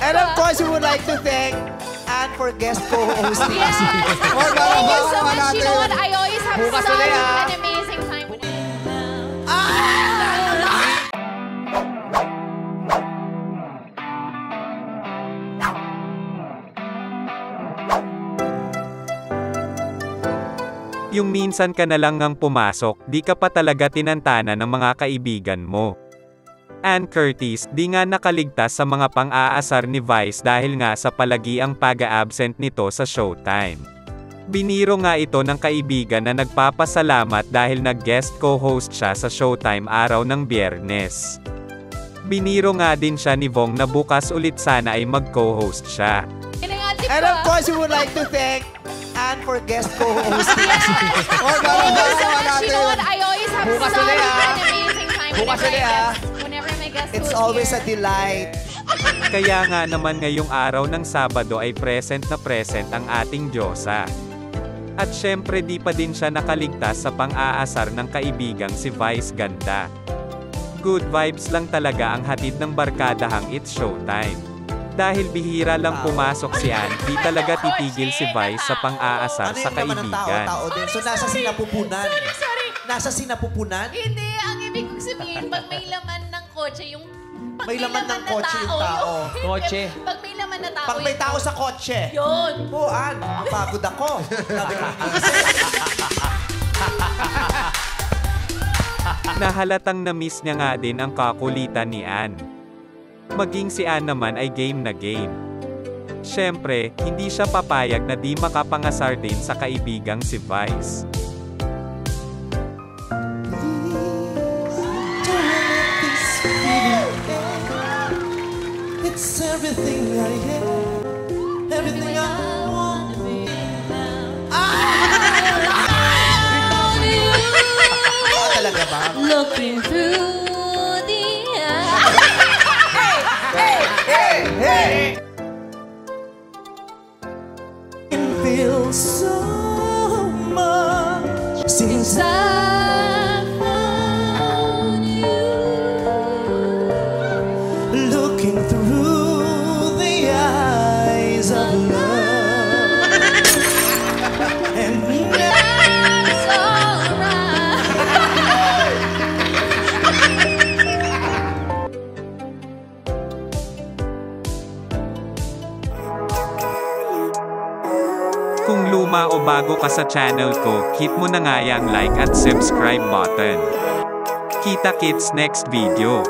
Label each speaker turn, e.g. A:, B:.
A: And of course, we would like to thank Anne for guest co-hosting.
B: Yes. Thank you so much. You know what? I always have
A: Bukas
B: such
A: ulit,
B: an amazing time.
C: Yung minsan ka na lang ngang pumasok, di ka pa talaga tinantana ng mga kaibigan mo. Ann Curtis, di nga nakaligtas sa mga pang-aasar ni Vice dahil nga sa palagiang pag-a-absent nito sa Showtime. Biniro nga ito ng kaibigan na nagpapasalamat dahil nag-guest co-host siya sa Showtime araw ng Biyernes. Biniro nga din siya ni Vong na bukas ulit sana ay mag-co-host siya.
A: And of course, we would like to thank Anne for guest co-hosting.
B: Thank you so much. You know what? I always have
A: Bukas
B: such
A: ulit,
B: an amazing time
A: Bukas ulit,
B: whenever my guest
A: It's
B: goes
A: always
B: here.
A: a delight.
C: Kaya nga naman ngayong araw ng Sabado ay present na present ang ating Diyosa. At syempre di pa din siya nakaligtas sa pang-aasar ng kaibigang si Vice Ganda. Good vibes lang talaga ang hatid ng barkadahang It's Showtime. Dahil bihira lang pumasok si Ann, di talaga titigil si Vice sa pang-aasar sa kaibigan.
A: Tao din. So, nasa sinapupunan.
B: Sorry.
A: Nasa sinapupunan?
B: Hindi, ang ibig kong sabihin, pag may laman ng kotse, yung...
A: May laman ng kotse yung tao.
D: Kotse.
B: Pag may laman na tao,
A: Pag may tao sa kotse.
B: yun.
A: Oo, Ann. Pagod ako. Sabi ko,
C: Nahalatang na-miss niya nga din ang kakulitan ni Ann. Maging si Ann naman ay game na game. Siyempre, hindi siya papayag na di makapangasar din sa kaibigang si Vice.
A: it's everything I am. Everything I want to be. Talaga ba?
B: Looking through the eyes.
A: Hey! It feels so much since
B: I found you.
A: looking through the eyes of love. And
B: That's alright.
C: Kung luma o bago ka sa channel ko, hit mo na nga yung like at subscribe button. Kita-kits next video.